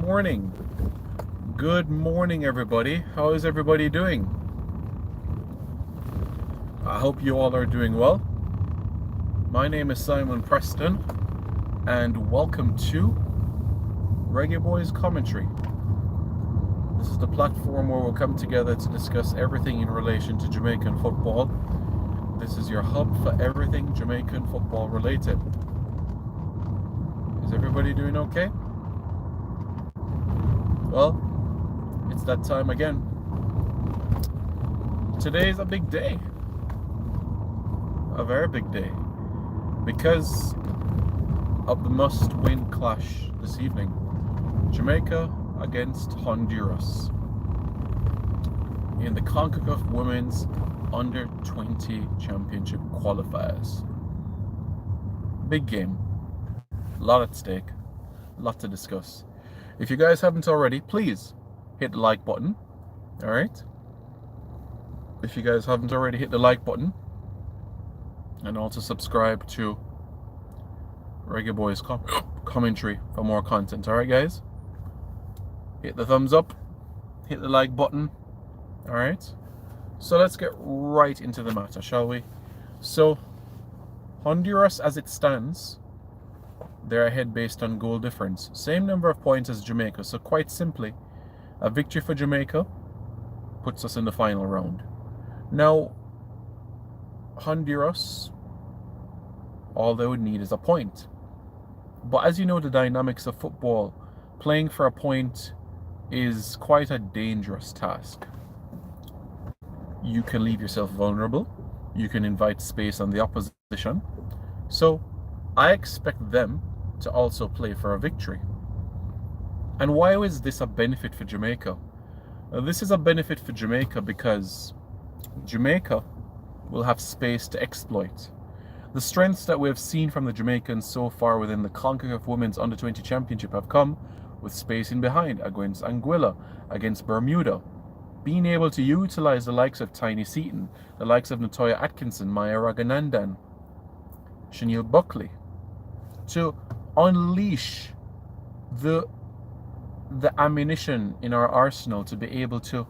morning. Good morning, everybody. How is everybody doing? I hope you all are doing well. My name is Simon Preston, and welcome to Reggae Boys Commentary. This is the platform where we'll come together to discuss everything in relation to Jamaican football. This is your hub for everything Jamaican football related. Is everybody doing okay? Well, it's that time again. Today is a big day. A very big day. Because of the must-win clash this evening. Jamaica against Honduras in the CONCACAF Women's Under-20 Championship qualifiers. Big game. A lot at stake. A lot to discuss. If you guys haven't already, please hit the like button. Alright? If you guys haven't already, hit the like button. And also subscribe to Reggae Boys Commentary for more content. Alright, guys? Hit the thumbs up. Hit the like button. Alright? So let's get right into the matter, shall we? So, Honduras as it stands, they're ahead based on goal difference. Same number of points as Jamaica. So quite simply, a victory for Jamaica puts us in the final round. Now, Honduras, all they would need is a point. But as you know, the dynamics of football, playing for a point is quite a dangerous task. You can leave yourself vulnerable. You can invite space on the opposition. So I expect them to also play for a victory. And why is this a benefit for Jamaica? This is a benefit for Jamaica because Jamaica will have space to exploit. The strengths that we have seen from the Jamaicans so far within the CONCACAF Women's Under-20 Championship have come with space in behind against Anguilla, against Bermuda. Being able to utilize the likes of Tiny Seaton, the likes of Natoya Atkinson, Maya Raghunandan, Chanel Buckley, to unleash the ammunition in our arsenal to be able to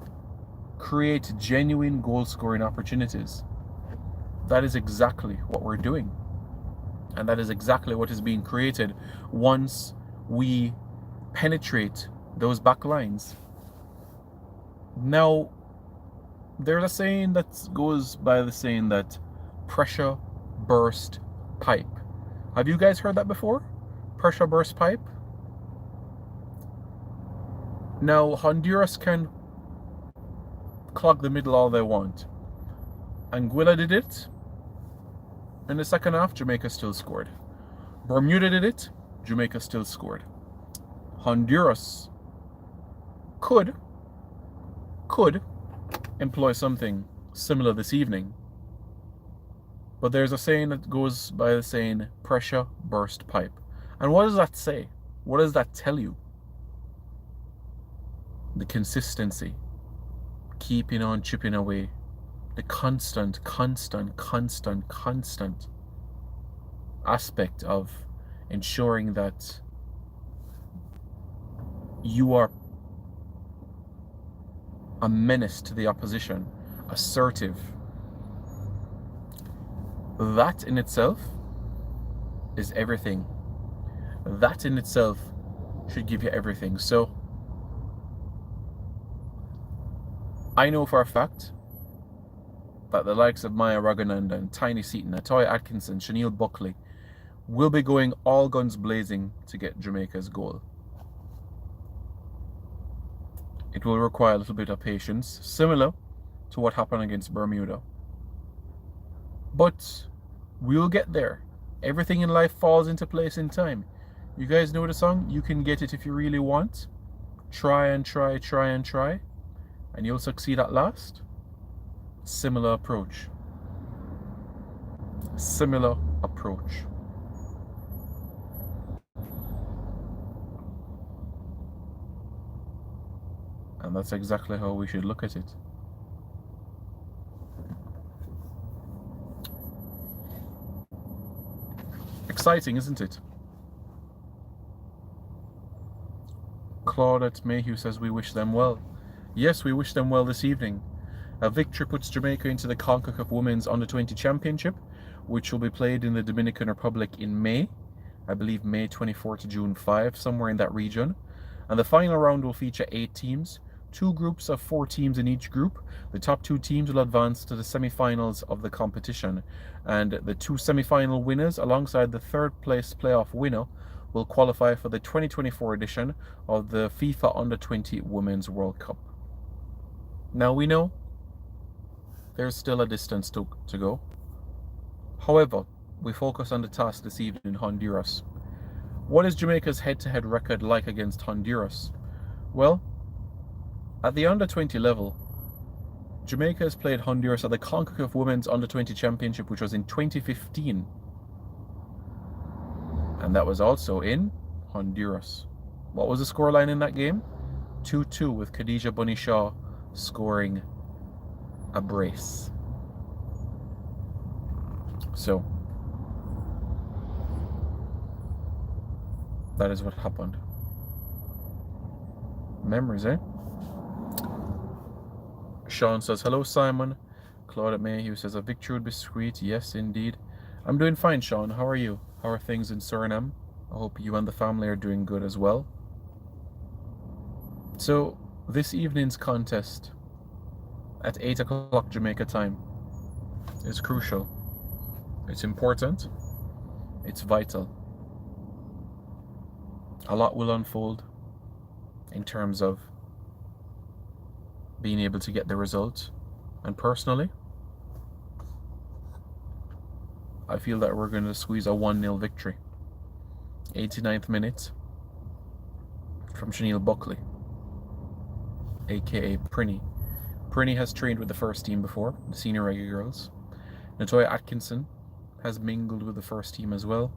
create genuine goal-scoring opportunities. That is exactly what we're doing. And that is exactly what is being created once we penetrate those back lines. Now, there's a saying that goes by the saying that pressure burst pipe. Have you guys heard that before? Pressure burst pipe? Now, Honduras can clog the middle all they want. Anguilla did it. In the second half, Jamaica still scored. Bermuda did it. Jamaica still scored. Honduras could employ something similar this evening. But there's a saying that goes by the saying, pressure burst pipe. And what does that say? What does that tell you? The consistency. Keeping on chipping away. The constant aspect of ensuring that you are a menace to the opposition, assertive. That in itself is everything. That in itself should give you everything. So I know for a fact that the likes of Maya Raghunandan, Tiny Seaton, Natoya Atkinson, Chanel Buckley will be going all guns blazing to get Jamaica's goal. It will require a little bit of patience, similar to what happened against Bermuda. But we'll get there. Everything in life falls into place in time. You guys know the song? You can get it if you really want. Try and try, and you'll succeed at last. Similar approach. Similar approach. And that's exactly how we should look at it. Exciting, isn't it? Claudette Mayhew says we wish them well. Yes, we wish them well this evening. A victory puts Jamaica into the CONCACAF Women's Under-20 Championship, which will be played in the Dominican Republic in May. I believe May 24 to June 5, somewhere in that region. And the final round will feature 8 teams, 2 groups of 4 teams in each group. The top 2 teams will advance to the semi-finals of the competition, and the 2 semi-final winners, alongside the 3rd place playoff winner, will qualify for the 2024 edition of the FIFA Under-20 Women's World Cup. Now we know there's still a distance to go. However, we focus on the task this evening in Honduras. What is Jamaica's head-to-head record like against Honduras? Well, at the Under-20 level, Jamaica has played Honduras at the CONCACAF Women's Under-20 Championship, which was in 2015. And that was also in Honduras. What was the scoreline in that game? 2-2, with Khadija Bunny Shaw scoring a brace. So, that is what happened. Memories, eh? Sean says, hello, Simon. Claudette Mayhew says, a victory would be sweet. Yes, indeed. I'm doing fine, Sean. How are you? How are things in Suriname? I hope you and the family are doing good as well. So, this evening's contest at 8 o'clock Jamaica time is crucial. It's important. It's vital. A lot will unfold in terms of being able to get the result. And personally, I feel that we're going to squeeze a 1-0 victory. 89th minute from Chanel Buckley, aka Prinny. Prinny has trained with the first team before, the senior reggae girls. Natoya Atkinson has mingled with the first team as well.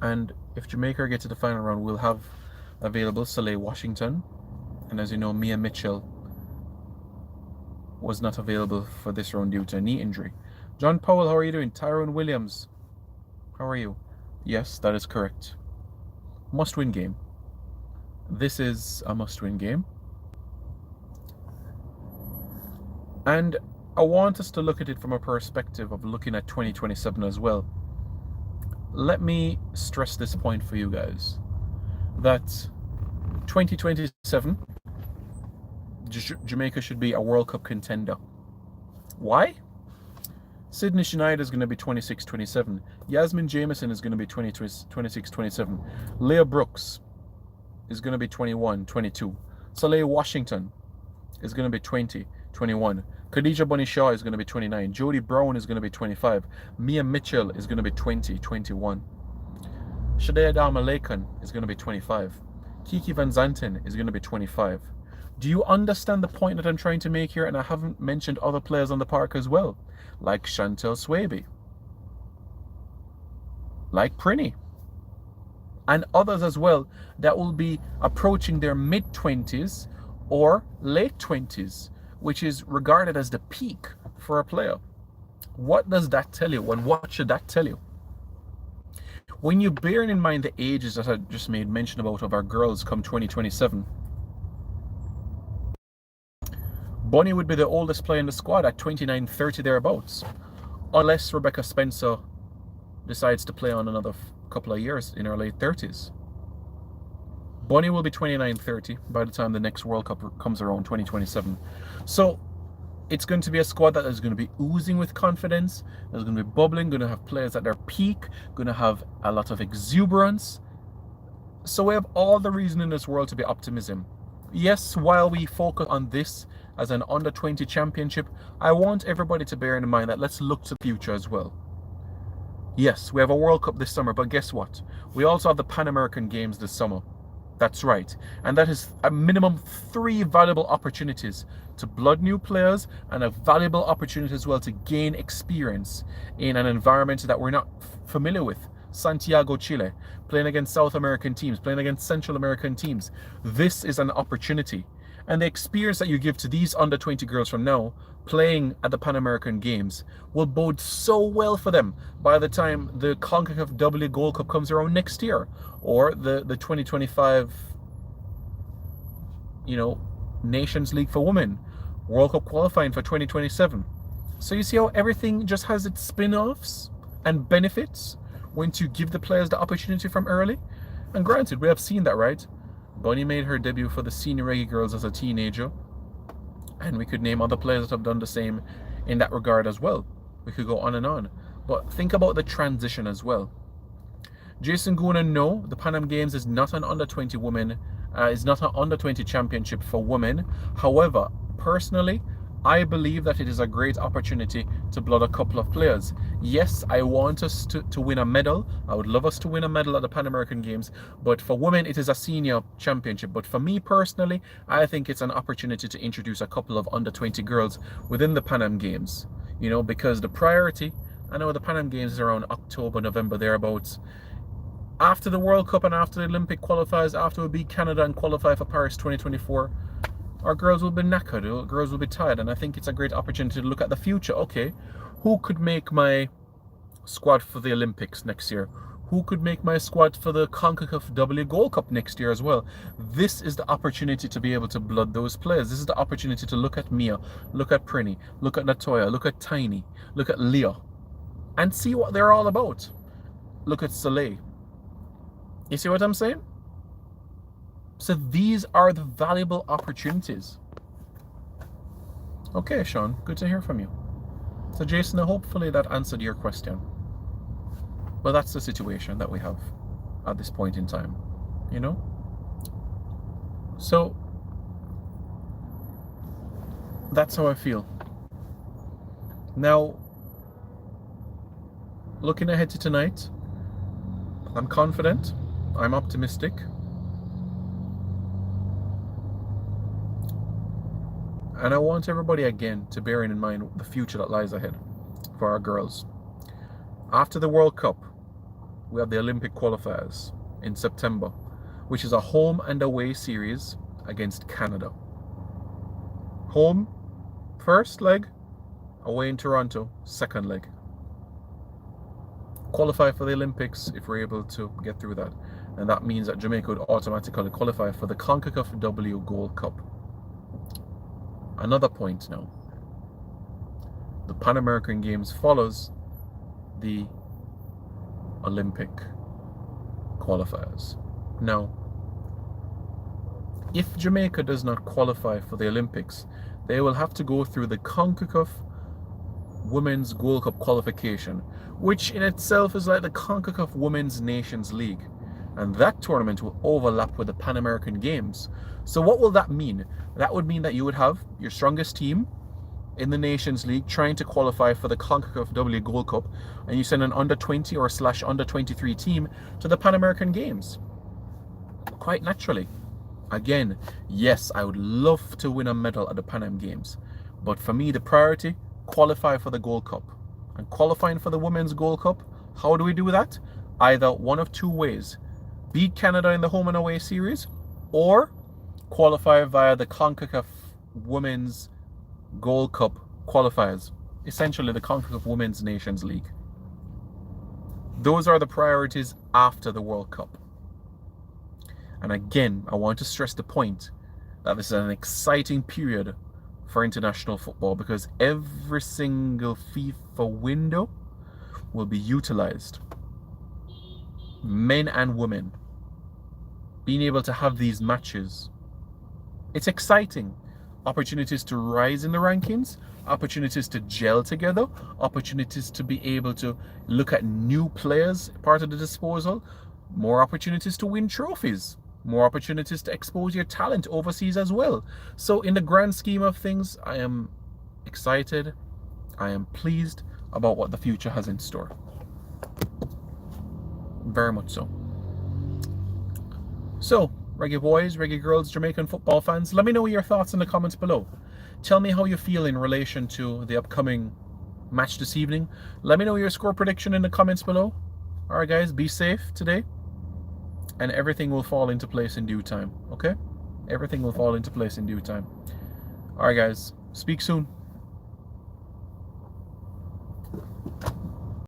And if Jamaica get to the final round, we'll have available Soleil Washington. And as you know, Mia Mitchell was not available for this round due to a knee injury. John Powell, how are you doing? Tyrone Williams, how are you? Yes, that is correct. Must-win game. This is a must-win game. And I want us to look at it from a perspective of looking at 2027 as well. Let me stress this point for you guys, that 2027, Jamaica should be a World Cup contender. Why? Sydney Schneider is going to be 26-27. Yasmin Jameson is going to be 26-27. Leah Brooks is going to be 21-22. Soleil Washington is going to be 20-21. Khadija Bunny Shaw is going to be 29. Jodie Brown is going to be 25. Mia Mitchell is going to be 20-21. Shadea Dama Lakan is going to be 25. Kiki Van Zanten is going to be 25. Do you understand the point that I'm trying to make here? And I haven't mentioned other players on the park as well, like Chantel Swaby, like Prinny, and others as well that will be approaching their mid-20s or late 20s, which is regarded as the peak for a player. What does that tell you? And what should that tell you? When you bear in mind the ages that I just made mention about of our girls come 2027, Bunny would be the oldest player in the squad at 29-30 thereabouts, unless Rebecca Spencer decides to play on another couple of years in her late 30s. Bunny will be 29-30 by the time the next World Cup comes around, 2027. So it's going to be a squad that is going to be oozing with confidence, that's going to be bubbling, going to have players at their peak, going to have a lot of exuberance. So we have all the reason in this world to be optimism. Yes, while we focus on this as an under-20 championship, I want everybody to bear in mind that let's look to the future as well. Yes, we have a World Cup this summer, but guess what? We also have the Pan American Games this summer. That's right. And that is a minimum 3 valuable opportunities to blood new players, and a valuable opportunity as well to gain experience in an environment that we're not familiar with. Santiago, Chile, playing against South American teams, playing against Central American teams. This is an opportunity. And the experience that you give to these under 20 girls from now playing at the Pan American Games will bode so well for them by the time the CONCACAF W Gold Cup comes around next year, or the 2025, Nations League for Women, World Cup qualifying for 2027. So you see how everything just has its spin-offs and benefits once you give the players the opportunity from early. And granted, we have seen that, right? Bunny made her debut for the senior reggae girls as a teenager, and we could name other players that have done the same in that regard as well. We could go on and on. But think about the transition as well. Jason Guna, no, the Pan Am Games is not an under 20 women, is not an under 20 championship for women. However, personally, I believe that it is a great opportunity to blood a couple of players. Yes, I want us to win a medal. I would love us to win a medal at the Pan American Games. But for women, it is a senior championship. But for me personally, I think it's an opportunity to introduce a couple of under 20 girls within the Pan Am Games. Because the priority, I know the Pan Am Games is around October, November, thereabouts. After the World Cup and after the Olympic qualifiers, after we beat Canada and qualify for Paris 2024, our girls will be knackered, our girls will be tired, and I think it's a great opportunity to look at the future. Okay, who could make my squad for the Olympics next year? Who could make my squad for the CONCACAF W Gold Cup next year as well? This is the opportunity to be able to blood those players. This is the opportunity to look at Mia, look at Prinny, look at Latoya, look at Tiny, look at Leah, and see what they're all about. Look at Soleil. You see what I'm saying? So these are the valuable opportunities. Okay, Sean, good to hear from you. So Jason, hopefully that answered your question. But that's the situation that we have at this point in time, So that's how I feel. Now, looking ahead to tonight, I'm confident, I'm optimistic. And I want everybody again to bear in mind the future that lies ahead for our girls. After the World Cup, we have the Olympic qualifiers in September, which is a home and away series against Canada. Home, first leg, away in Toronto, second leg. Qualify for the Olympics if we're able to get through that. And that means that Jamaica would automatically qualify for the CONCACAF W Gold Cup. Another point now. The Pan American Games follows the Olympic qualifiers. Now, if Jamaica does not qualify for the Olympics, they will have to go through the CONCACAF Women's Gold Cup qualification, which in itself is like the CONCACAF Women's Nations League. And that tournament will overlap with the Pan American Games. So what will that mean? That would mean that you would have your strongest team in the Nations League trying to qualify for the CONCACAF W Gold Cup, and you send an under 20 or / under 23 team to the Pan American Games. Quite naturally. Again, yes, I would love to win a medal at the Pan Am Games. But for me, the priority, qualify for the Gold Cup. And qualifying for the Women's Gold Cup, how do we do that? Either one of two ways. Beat Canada in the home and away series, or qualify via the CONCACAF Women's Gold Cup qualifiers, essentially the CONCACAF Women's Nations League. Those are the priorities after the World Cup. And again, I want to stress the point that this is an exciting period for international football, because every single FIFA window will be utilized. Men and women being able to have these matches. It's exciting. Opportunities to rise in the rankings, opportunities to gel together, opportunities to be able to look at new players part of the disposal, more opportunities to win trophies, more opportunities to expose your talent overseas as well. So in the grand scheme of things, I am excited, I am pleased about what the future has in store. Very much so. So, reggae boys, reggae girls, Jamaican football fans, let me know your thoughts in the comments below. Tell me how you feel in relation to the upcoming match this evening. Let me know your score prediction in the comments below. All right, guys, be safe today, and everything will fall into place in due time, okay? Everything will fall into place in due time. Alright guys, speak soon.